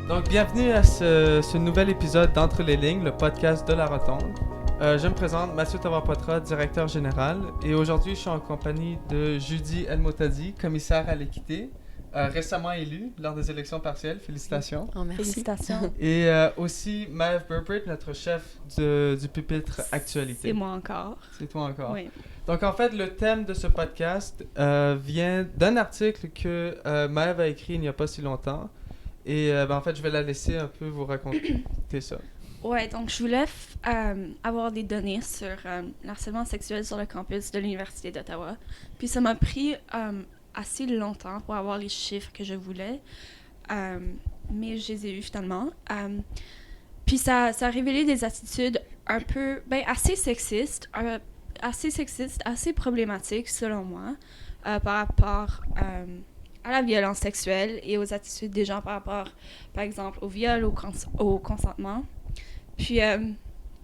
Donc, bienvenue à ce nouvel épisode d'Entre les lignes, le podcast de la Rotonde. Je me présente, Mathieu Tavarpotra, directeur général, et aujourd'hui, je suis en compagnie de Judy El-Motadi, commissaire à l'équité, récemment élue lors des élections partielles. Félicitations. Oh, merci. Félicitations. Et aussi Maeve Burbrick, notre chef du pupitre Actualité. C'est moi encore. C'est toi encore. Oui. Donc, en fait, le thème de ce podcast vient d'un article que Maeve a écrit il n'y a pas si longtemps. Et en fait, je vais la laisser un peu vous raconter ça. Ouais, donc je voulais avoir des données sur l'harcèlement sexuel sur le campus de l'Université d'Ottawa. Puis ça m'a pris assez longtemps pour avoir les chiffres que je voulais, mais je les ai eus finalement. Puis ça a révélé des attitudes un peu, assez sexistes, assez problématiques selon moi, par rapport à la violence sexuelle et aux attitudes des gens par rapport, par exemple, au viol, au consentement. Puis,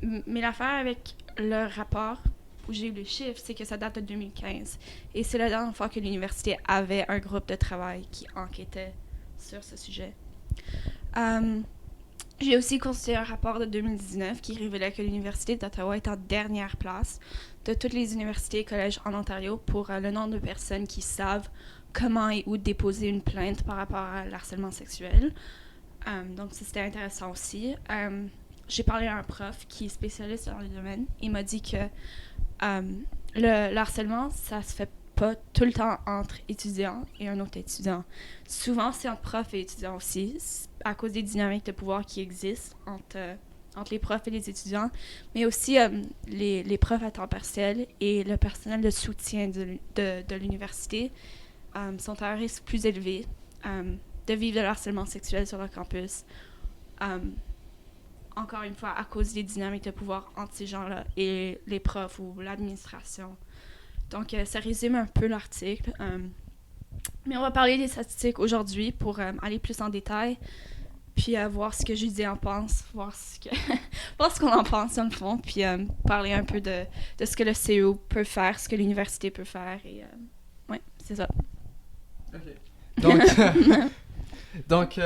mais l'affaire avec le rapport où j'ai eu le chiffre, c'est que ça date de 2015. Et c'est la dernière fois que l'université avait un groupe de travail qui enquêtait sur ce sujet. J'ai aussi consulté un rapport de 2019 qui révélait que l'Université d'Ottawa est en dernière place de toutes les universités et collèges en Ontario pour le nombre de personnes qui savent comment et où déposer une plainte par rapport à l'harcèlement sexuel. Donc, c'était intéressant aussi. J'ai parlé à un prof qui est spécialiste dans le domaine. Il m'a dit que le harcèlement, ça se fait pas tout le temps entre étudiants et un autre étudiant. Souvent, c'est entre profs et étudiants aussi, à cause des dynamiques de pouvoir qui existent entre les profs et les étudiants, mais aussi les profs à temps partiel et le personnel de soutien de l'université sont à un risque plus élevé de vivre de harcèlement sexuel sur le campus. Encore une fois, à cause des dynamiques de pouvoir entre ces gens-là et les profs ou l'administration. Donc, ça résume un peu l'article. Mais on va parler des statistiques aujourd'hui pour aller plus en détail, puis voir ce que Judy en pense, voir ce qu'on en pense dans le fond, puis parler un peu de ce que le CEO peut faire, ce que l'université peut faire. Et ouais, c'est ça. OK. Donc,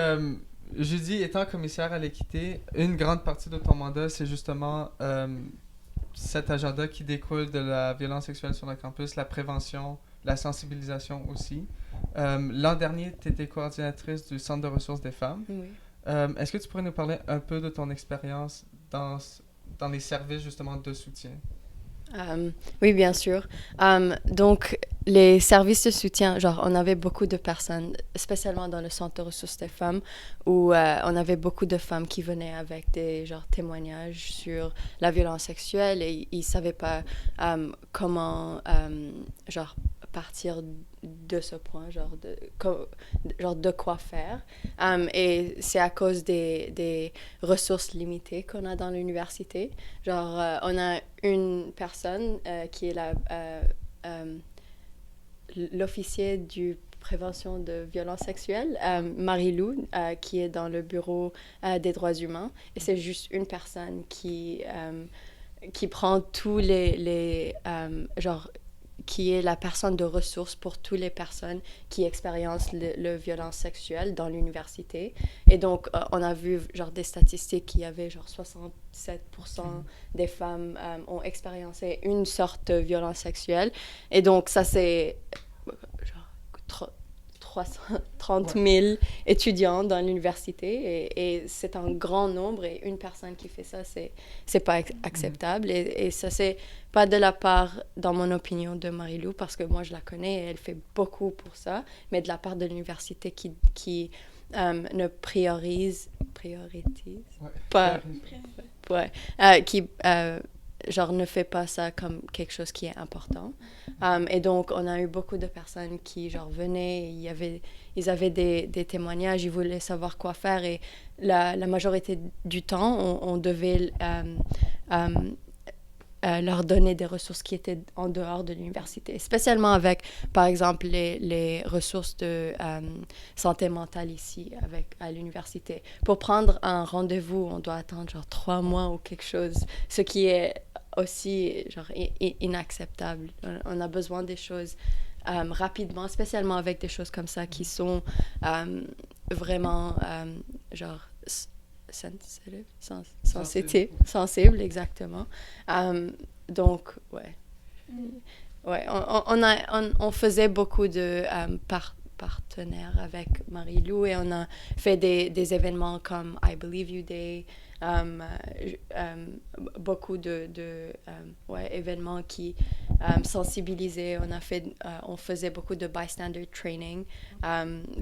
Judy, étant commissaire à l'équité, une grande partie de ton mandat, c'est justement cet agenda qui découle de la violence sexuelle sur le campus, la prévention, la sensibilisation aussi. L'an dernier, tu étais coordinatrice du Centre de ressources des femmes. Oui. Est-ce que tu pourrais nous parler un peu de ton expérience dans les services justement de soutien? Oui, bien sûr. Donc, les services de soutien, genre, on avait beaucoup de personnes, spécialement dans le centre de ressources des femmes, où on avait beaucoup de femmes qui venaient avec des témoignages sur la violence sexuelle et ils ne savaient pas comment partir de ce point, de quoi faire. Et c'est à cause des ressources limitées qu'on a dans l'université. On a une personne qui est l'officier du prévention de violences sexuelles, Marie-Lou, qui est dans le bureau des droits humains. Et c'est juste une personne qui prend tous qui est la personne de ressources pour toutes les personnes qui expérimentent le violence sexuelle dans l'université. Et donc, on a vu des statistiques qu'il y avait 67% des femmes ont expérimenté une sorte de violence sexuelle. Et donc, ça, c'est 330 000 étudiants dans l'université et c'est un grand nombre et une personne qui fait ça, c'est pas acceptable et ça, c'est pas de la part, dans mon opinion, de Marie-Lou parce que moi, je la connais et elle fait beaucoup pour ça, mais de la part de l'université qui ne priorise pas... qui ne fait pas ça comme quelque chose qui est important. Et donc, on a eu beaucoup de personnes qui, venaient, ils avaient des témoignages, ils voulaient savoir quoi faire. Et la majorité du temps, on devait leur donner des ressources qui étaient en dehors de l'université, spécialement avec, par exemple, les ressources de santé mentale ici à l'université. Pour prendre un rendez-vous, on doit attendre 3 mois ou quelque chose, ce qui est aussi inacceptable. On a besoin des choses rapidement, spécialement avec des choses comme ça qui sont vraiment genre sensible, exactement. Donc, ouais. Ouais, on faisait beaucoup de partenaires avec Marie-Lou et on a fait des événements comme I Believe You Day, beaucoup de événements qui sensibilisaient. On faisait beaucoup de bystander training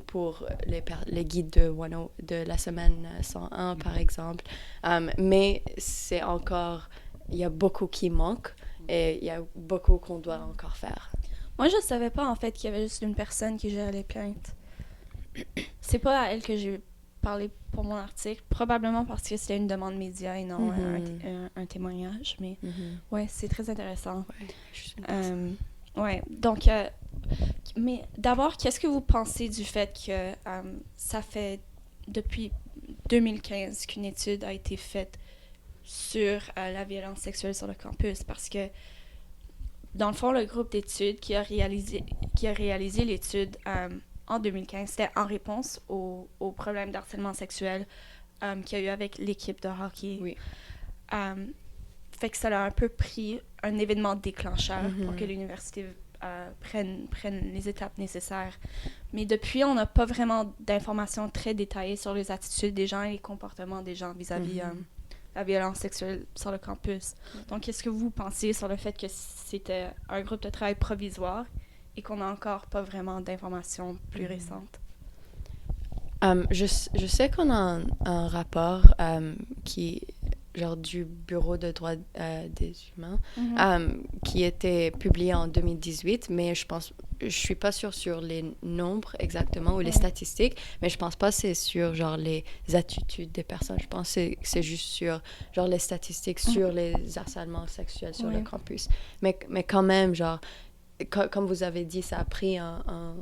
pour les guides de la semaine 101, par exemple. Mais il y a beaucoup qui manque. Et il y a beaucoup qu'on doit encore faire. Moi, je savais pas, en fait, qu'il y avait juste une personne qui gérait les plaintes. C'est pas à elle que j'ai parlé pour mon article, probablement parce que c'était une demande média et non un témoignage, mais ouais, c'est très intéressant. Ouais, donc, mais d'abord, qu'est-ce que vous pensez du fait que ça fait depuis 2015 qu'une étude a été faite sur la violence sexuelle sur le campus, parce que dans le fond, le groupe d'études qui a réalisé l'étude en 2015, c'était en réponse au problème d'harcèlement sexuel qu'il y a eu avec l'équipe de hockey. Oui. Fait que ça a un peu pris un événement déclencheur pour que l'université prenne les étapes nécessaires. Mais depuis, on n'a pas vraiment d'informations très détaillées sur les attitudes des gens et les comportements des gens vis-à-vis la violence sexuelle sur le campus. Donc, qu'est-ce que vous pensez sur le fait que c'était un groupe de travail provisoire et qu'on n'a encore pas vraiment d'informations plus récentes? Je sais qu'on a un rapport qui genre du Bureau de droits des humains qui était publié en 2018, mais je suis pas sûre sur les nombres exactement ou les statistiques, mais je pense pas que c'est sur genre les attitudes des personnes. Je pense que c'est juste sur genre les statistiques sur les harcèlements sexuels sur le campus. Mais quand même, genre comme vous avez dit, ça a pris un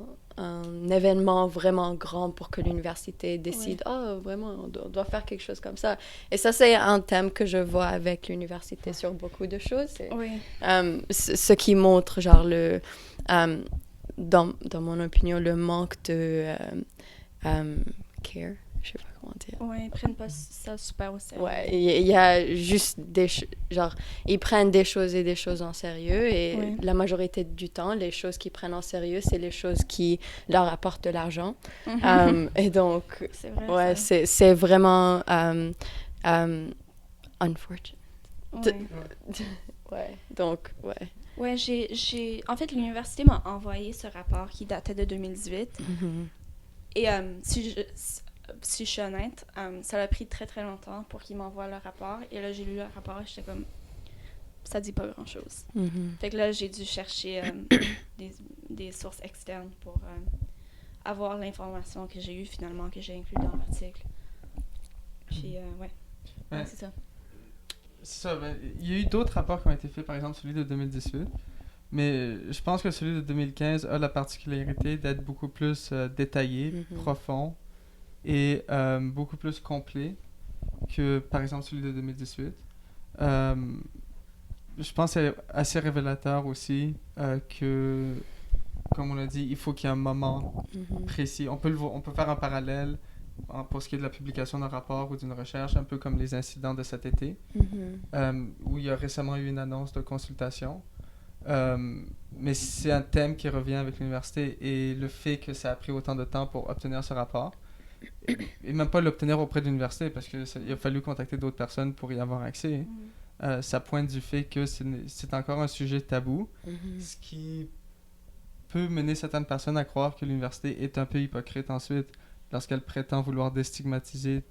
événement vraiment grand pour que l'université décide vraiment, on doit faire quelque chose comme ça. Et ça, c'est un thème que je vois avec l'université sur beaucoup de choses. C'est, ce qui montre, genre, dans mon opinion, le manque de care. Je sais pas comment dire. Oui, ils prennent pas ça super au sérieux. Ouais, il y a juste genre, ils prennent des choses en sérieux et la majorité du temps, les choses qu'ils prennent en sérieux, c'est les choses qui leur apportent de l'argent. Et donc, c'est vrai, c'est vraiment unfortunate. Donc. Ouais, en fait, l'université m'a envoyé ce rapport qui datait de 2018. Et si je suis honnête, ça a pris très très longtemps pour qu'ils m'envoient le rapport. Et là, j'ai lu le rapport et j'étais comme, ça dit pas grand-chose. Fait que là, j'ai dû chercher des sources externes pour avoir l'information que j'ai eue finalement, que j'ai inclue dans l'article. Puis, c'est ça. C'est ça. Il y a eu d'autres rapports qui ont été faits, par exemple celui de 2018. Mais je pense que celui de 2015 a la particularité d'être beaucoup plus détaillé, profond et beaucoup plus complet que, par exemple, celui de 2018. Je pense que c'est assez révélateur aussi que, comme on l'a dit, il faut qu'il y ait un moment précis. On peut faire un parallèle pour ce qui est de la publication d'un rapport ou d'une recherche, un peu comme les incidents de cet été, où il y a récemment eu une annonce de consultation. Mais c'est un thème qui revient avec l'université et le fait que ça a pris autant de temps pour obtenir ce rapport et même pas l'obtenir auprès de l'université parce qu'il a fallu contacter d'autres personnes pour y avoir accès, ça pointe du fait que c'est encore un sujet tabou, ce qui peut mener certaines personnes à croire que l'université est un peu hypocrite ensuite lorsqu'elle prétend vouloir déstigmatiser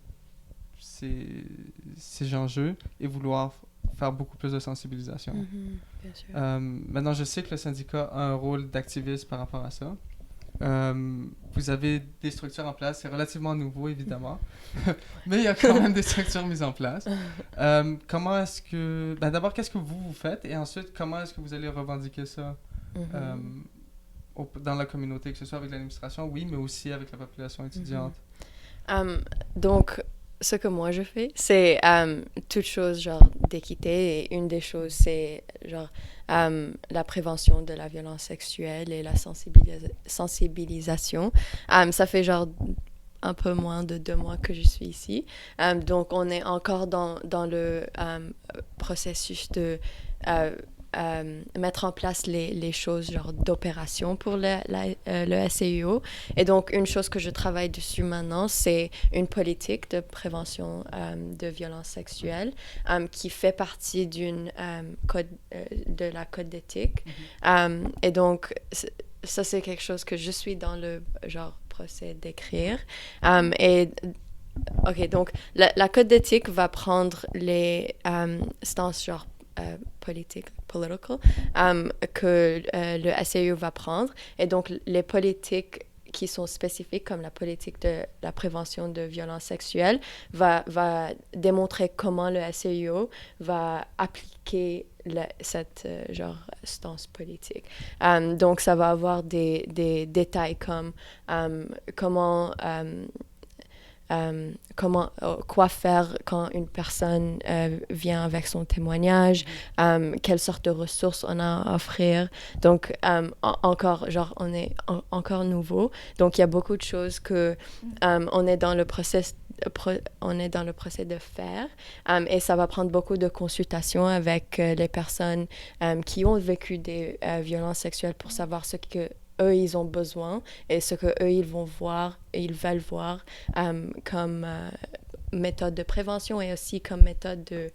ces enjeux et vouloir faire beaucoup plus de sensibilisation. Bien sûr. Maintenant, je sais que le syndicat a un rôle d'activiste par rapport à ça. Vous avez des structures en place, c'est relativement nouveau évidemment, mais il y a quand même des structures mises en place. Comment est-ce que... d'abord, qu'est-ce que vous faites et ensuite, comment est-ce que vous allez revendiquer ça dans la communauté, que ce soit avec l'administration, oui, mais aussi avec la population étudiante? Donc, ce que moi je fais, c'est toute chose genre d'équité et une des choses c'est genre la prévention de la violence sexuelle et la sensibilisation. Ça fait genre un peu moins de 2 mois que je suis ici. Donc, on est encore dans le processus de mettre en place les choses genre d'opération pour le SCIO. Et donc, une chose que je travaille dessus maintenant, c'est une politique de prévention de violences sexuelles qui fait partie de la code d'éthique. Et donc, ça, c'est quelque chose que je suis dans le genre procès d'écrire. OK, donc la code d'éthique va prendre les stances genre political, que le SAU va prendre. Et donc, les politiques qui sont spécifiques, comme la politique de la prévention de violences sexuelles, va démontrer comment le SAU va appliquer cette genre stance politique. Donc, ça va avoir des détails comme quoi faire quand une personne vient avec son témoignage, quelle sorte de ressources on a à offrir. Donc, encore, genre, on est encore nouveau. Donc, il y a beaucoup de choses que on est dans le process de faire. Et ça va prendre beaucoup de consultations avec les personnes qui ont vécu des violences sexuelles pour savoir ce que eux, ils ont besoin et ce que eux, ils vont voir et ils veulent voir comme méthode de prévention et aussi comme méthode de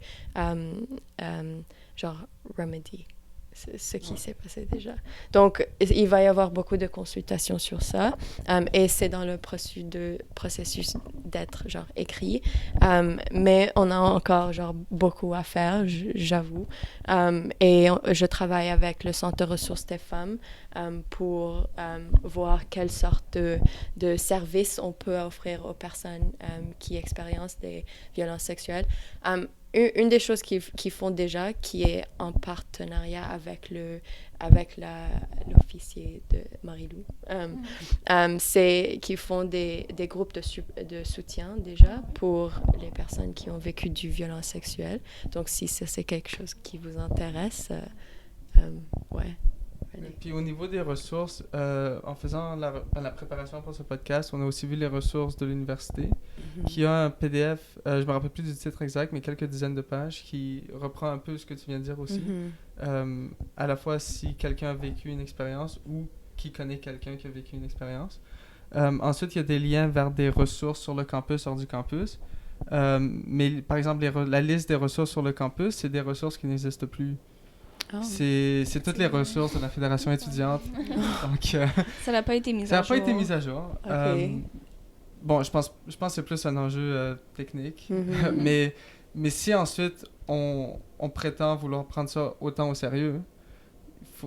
genre remedy, ce qui s'est passé déjà. Donc, il va y avoir beaucoup de consultations sur ça et c'est dans le processus d'être genre écrit. Mais on a encore genre beaucoup à faire, j'avoue. Et je travaille avec le Centre de ressources des femmes pour voir quelle sorte de services on peut offrir aux personnes qui expérimentent des violences sexuelles. Une des choses qu'ils font déjà, qui est en partenariat avec l'officier de Marie-Lou, c'est qu'ils font des groupes de soutien déjà pour les personnes qui ont vécu du violence sexuelle. Donc, si ça, c'est quelque chose qui vous intéresse, ouais. Et puis au niveau des ressources, en faisant la préparation pour ce podcast, on a aussi vu les ressources de l'université, qui a un PDF, je me rappelle plus du titre exact, mais quelques dizaines de pages, qui reprend un peu ce que tu viens de dire aussi. À la fois si quelqu'un a vécu une expérience ou qui connaît quelqu'un qui a vécu une expérience. Ensuite, il y a des liens vers des ressources sur le campus, hors du campus. Mais par exemple, la liste des ressources sur le campus, c'est des ressources qui n'existent plus. Oh. C'est toutes les ressources de la fédération étudiante. Donc, ça n'a pas été mis à jour. Ça n'a pas été mis à jour. Okay. Bon, je pense que c'est plus un enjeu technique. mais si ensuite on prétend vouloir prendre ça autant au sérieux,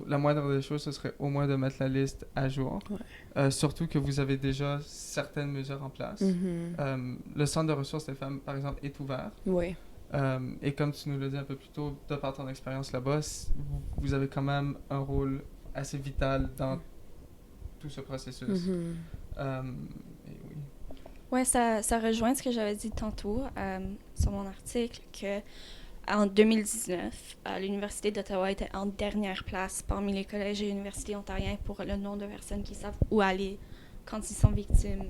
la moindre des choses, ce serait au moins de mettre la liste à jour. Ouais. Surtout que vous avez déjà certaines mesures en place. Le Centre de ressources des femmes, par exemple, est ouvert. Oui. Et comme tu nous l'as dit un peu plus tôt, de par ton expérience là-bas, vous avez quand même un rôle assez vital dans tout ce processus. Et oui. Ouais, ça rejoint ce que j'avais dit tantôt sur mon article, que en 2019, l'Université d'Ottawa était en dernière place parmi les collèges et universités ontariens pour le nombre de personnes qui savent où aller quand ils sont victimes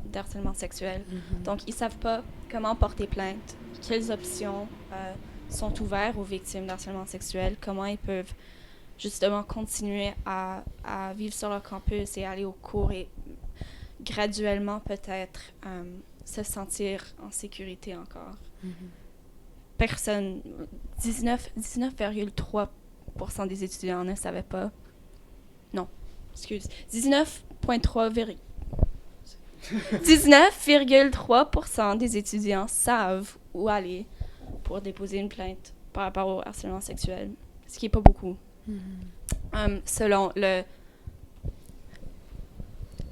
d'harcèlement sexuel. Donc, ils ne savent pas comment porter plainte, quelles options sont ouvertes aux victimes d'harcèlement sexuel, comment ils peuvent justement continuer à vivre sur leur campus et aller au cours et graduellement peut-être se sentir en sécurité encore. Personne, 19,3% des étudiants ne savaient pas. Non, excuse. 19,3% des étudiants savent où aller pour déposer une plainte par rapport au harcèlement sexuel, ce qui n'est pas beaucoup. Selon le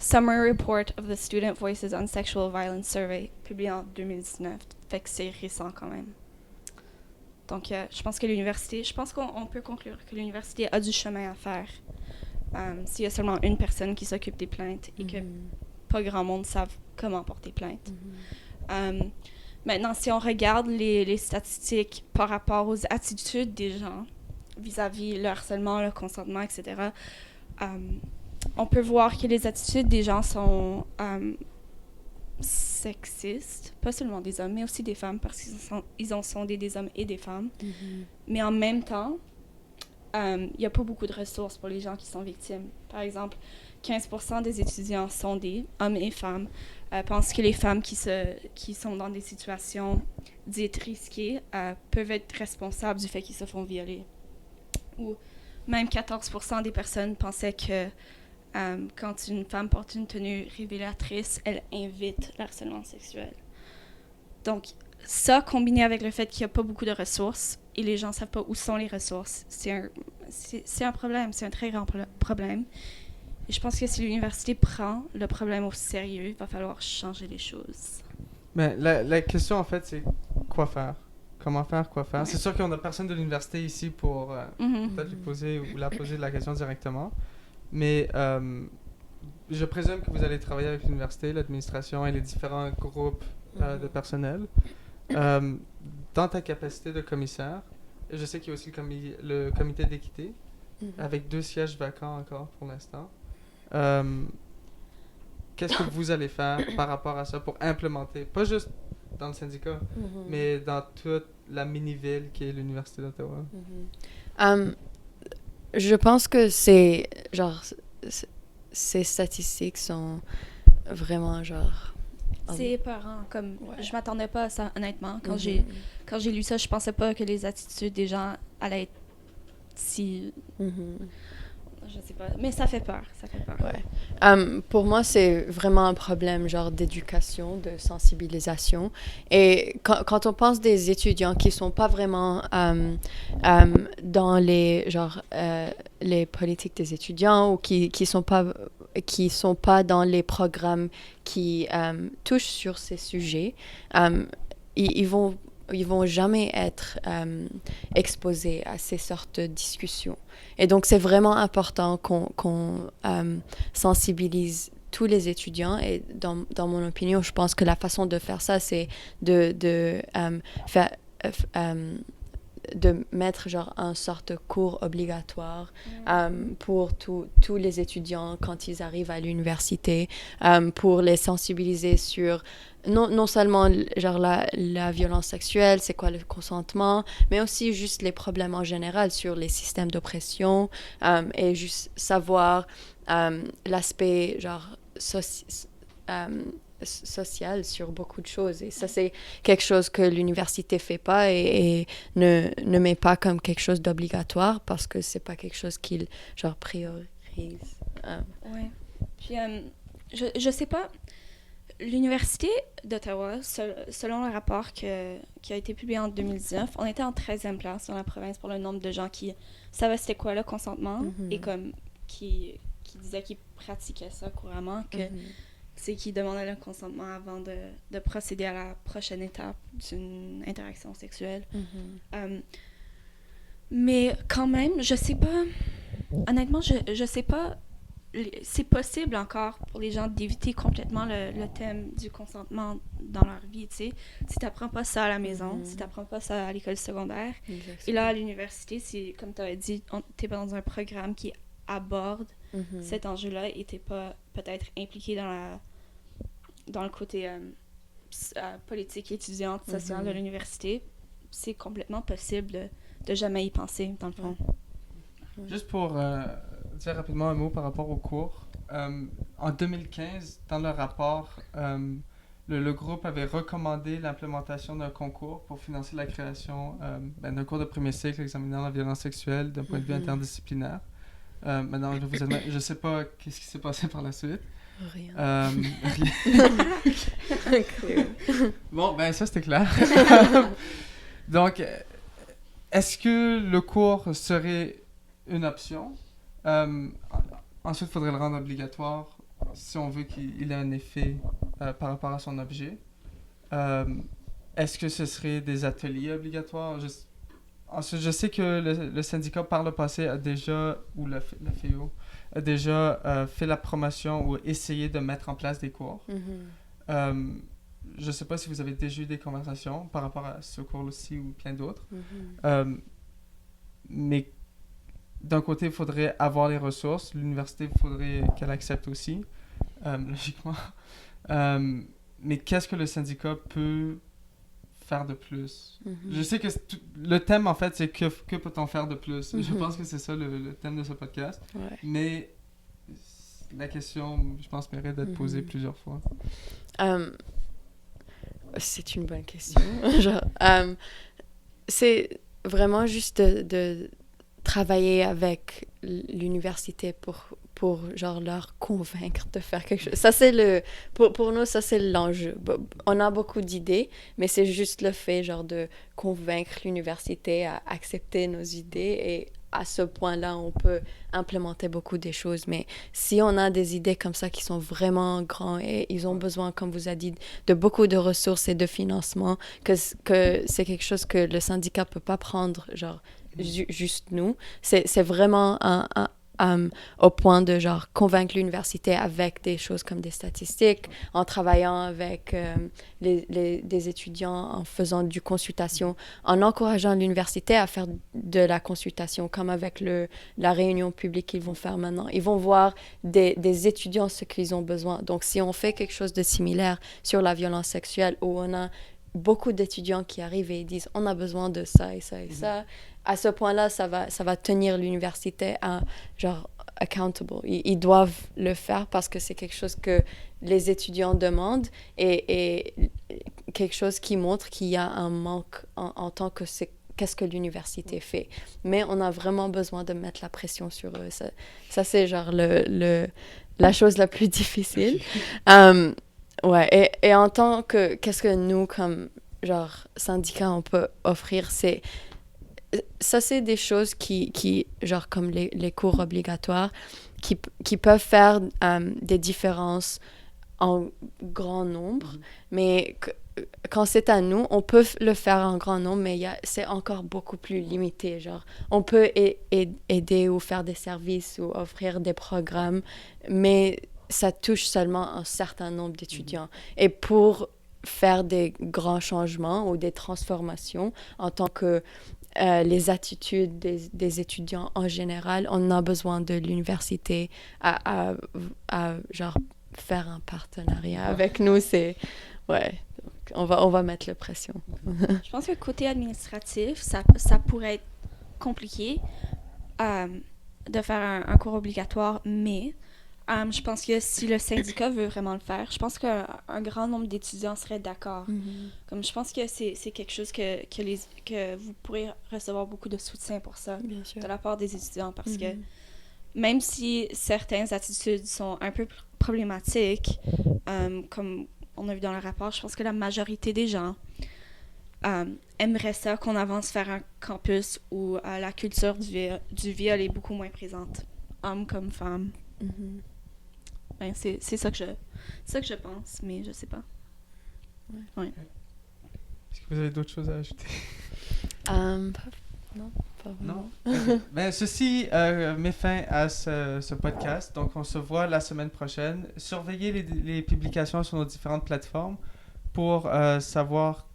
Summary Report of the Student Voices on Sexual Violence Survey, publié en 2019, fait que c'est récent quand même. Donc, je pense qu'on peut conclure que l'université a du chemin à faire. S'il y a seulement une personne qui s'occupe des plaintes et que pas grand monde savent comment porter plainte. Maintenant, si on regarde les statistiques par rapport aux attitudes des gens vis-à-vis le harcèlement, le consentement, etc., on peut voir que les attitudes des gens sexiste, pas seulement des hommes, mais aussi des femmes, parce qu'ils ont sondé des hommes et des femmes. Mhm. Mais en même temps, il n'y a pas beaucoup de ressources pour les gens qui sont victimes. Par exemple, 15% des étudiants sondés, hommes et femmes, pensent que les femmes qui sont dans des situations dites risquées peuvent être responsables du fait qu'ils se font violer. Ou même 14% des personnes pensaient que quand une femme porte une tenue révélatrice, elle invite l'harcèlement sexuel. Donc, ça, combiné avec le fait qu'il n'y a pas beaucoup de ressources et les gens ne savent pas où sont les ressources, c'est un problème, c'est un très grand problème. Et je pense que si l'université prend le problème au sérieux, il va falloir changer les choses. Mais la question, en fait, c'est quoi faire? Comment faire, quoi faire? C'est sûr qu'on n'a personne de l'université ici pour peut-être lui poser ou la poser la question directement. Mais je présume que vous allez travailler avec l'université, l'administration et les différents groupes de personnel. Dans ta capacité de commissaire, je sais qu'il y a aussi le comité d'équité, avec 2 sièges vacants encore pour l'instant. Qu'est-ce que vous allez faire par rapport à ça pour implémenter, pas juste dans le syndicat, mais dans toute la mini-ville qui est l'Université d'Ottawa? Je pense que ces statistiques sont vraiment C'est épeurant. Je m'attendais pas à ça, honnêtement. Quand j'ai lu ça, je pensais pas que les attitudes des gens allaient être si... Je sais pas. Mais ça fait peur. Ouais. Pour moi, c'est vraiment un problème d'éducation, de sensibilisation. Et quand on pense des étudiants qui sont pas vraiment dans les politiques des étudiants ou qui sont pas dans les programmes qui touchent sur ces sujets, ils vont jamais être exposés à ces sortes de discussions. Et donc, c'est vraiment important qu'on sensibilise tous les étudiants. Et dans mon opinion, je pense que la façon de faire ça, c'est de mettre un sorte de cours obligatoire pour tous les étudiants quand ils arrivent à l'université, pour les sensibiliser sur non seulement la violence sexuelle, c'est quoi le consentement, mais aussi juste les problèmes en général sur les systèmes d'oppression et juste savoir l'aspect social sur beaucoup de choses. Et ça, c'est quelque chose que l'université fait pas et ne met pas comme quelque chose d'obligatoire parce que c'est pas quelque chose qu'il priorise. Ouais. Puis, je sais pas, l'Université d'Ottawa, selon le rapport qui a été publié en 2019, on était en 13e place dans la province pour le nombre de gens qui savaient c'était quoi le consentement et qui disaient qu'ils pratiquaient ça couramment, c'est qui demandaient le consentement avant de procéder à la prochaine étape d'une interaction sexuelle. Mais quand même, je sais pas... Honnêtement, je sais pas... C'est possible encore pour les gens d'éviter complètement le thème du consentement dans leur vie, tu sais. Si t'apprends pas ça à la maison, si t'apprends pas ça à l'école secondaire, et là, à l'université, c'est, comme t'avais dit, t'es pas dans un programme qui aborde cet enjeu-là et t'es pas peut-être impliqué dans le côté politique étudiante, sociale de l'université, c'est complètement possible de jamais y penser, dans le fond. Juste pour dire rapidement un mot par rapport au cours. En 2015, dans le rapport, le groupe avait recommandé l'implémentation d'un concours pour financer la création d'un cours de premier cycle examinant la violence sexuelle d'un point de vue interdisciplinaire. Maintenant, je vais vous admettre, je ne sais pas qu'est-ce qui s'est passé par la suite. Rien. Bon, ben ça c'était clair. Donc, est-ce que le cours serait une option? Ensuite, il faudrait le rendre obligatoire si on veut qu'il ait un effet par rapport à son objet. Est-ce que ce serait des ateliers obligatoires? Ensuite, je sais que le syndicat par le passé a déjà, ou la FEO, a déjà fait la promotion ou essayé de mettre en place des cours. Je ne sais pas si vous avez déjà eu des conversations par rapport à ce cours-ci ou plein d'autres. Mais d'un côté, il faudrait avoir les ressources. L'université, il faudrait qu'elle accepte aussi, logiquement. mais qu'est-ce que le syndicat peut faire de plus? Je sais que le thème, en fait, c'est que peut-on faire de plus? Je pense que c'est ça le thème de ce podcast. Ouais. Mais la question, je pense, mérite d'être posée plusieurs fois. C'est une bonne question. Genre, c'est vraiment juste de travailler avec l'université pour genre leur convaincre de faire quelque chose. Ça c'est pour nous ça c'est l'enjeu. On a beaucoup d'idées, mais c'est juste le fait genre de convaincre l'université à accepter nos idées et à ce point-là, on peut implémenter beaucoup des choses. Mais si on a des idées comme ça qui sont vraiment grands et ils ont besoin, comme vous avez dit, de beaucoup de ressources et de financement, que c'est quelque chose que le syndicat peut pas prendre, genre, juste nous. C'est vraiment au point de genre convaincre l'université avec des choses comme des statistiques, en travaillant avec des étudiants, en faisant du consultation, en encourageant l'université à faire de la consultation, comme avec la réunion publique qu'ils vont faire maintenant. Ils vont voir des étudiants ce qu'ils ont besoin. Donc, si on fait quelque chose de similaire sur la violence sexuelle, où on a beaucoup d'étudiants qui arrivent et ils disent on a besoin de ça et ça et ça, à ce point-là, ça va tenir l'université à, genre, accountable. Ils doivent le faire parce que c'est quelque chose que les étudiants demandent et quelque chose qui montre qu'il y a un manque en tant que qu'est-ce que l'université fait. Mais on a vraiment besoin de mettre la pression sur eux. Ça c'est genre la chose la plus difficile. Ouais, et en tant que, qu'est-ce que nous, comme genre syndicat, on peut offrir, ça c'est des choses qui genre comme les cours obligatoires, qui peuvent faire des différences en grand nombre, mais quand c'est à nous, on peut le faire en grand nombre, mais c'est encore beaucoup plus limité. Genre, on peut aider ou faire des services ou offrir des programmes, mais ça touche seulement un certain nombre d'étudiants. Et pour faire des grands changements ou des transformations en tant que les attitudes des étudiants en général, on a besoin de l'université à genre faire un partenariat avec nous. C'est ouais, on va mettre la pression. Je pense que côté administratif, ça pourrait être compliqué de faire un cours obligatoire, mais je pense que si le syndicat veut vraiment le faire, je pense qu'un grand nombre d'étudiants seraient d'accord. Comme je pense que c'est quelque chose que vous pourrez recevoir beaucoup de soutien pour ça de la part des étudiants, parce que même si certaines attitudes sont un peu problématiques, comme on a vu dans le rapport, je pense que la majorité des gens aimerait ça qu'on avance vers un campus où la culture du viol est beaucoup moins présente, hommes comme femmes. Ben, c'est ça que je pense, mais je sais pas. Ouais. Est-ce que vous avez d'autres choses à ajouter? Non, pas vraiment. Non? Okay. Ben, ceci met fin à ce podcast. Donc, on se voit la semaine prochaine. Surveillez les publications sur nos différentes plateformes pour savoir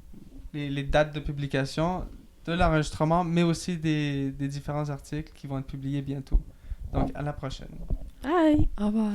les dates de publication de l'enregistrement, mais aussi des différents articles qui vont être publiés bientôt. Donc, à la prochaine. Bye! Au revoir.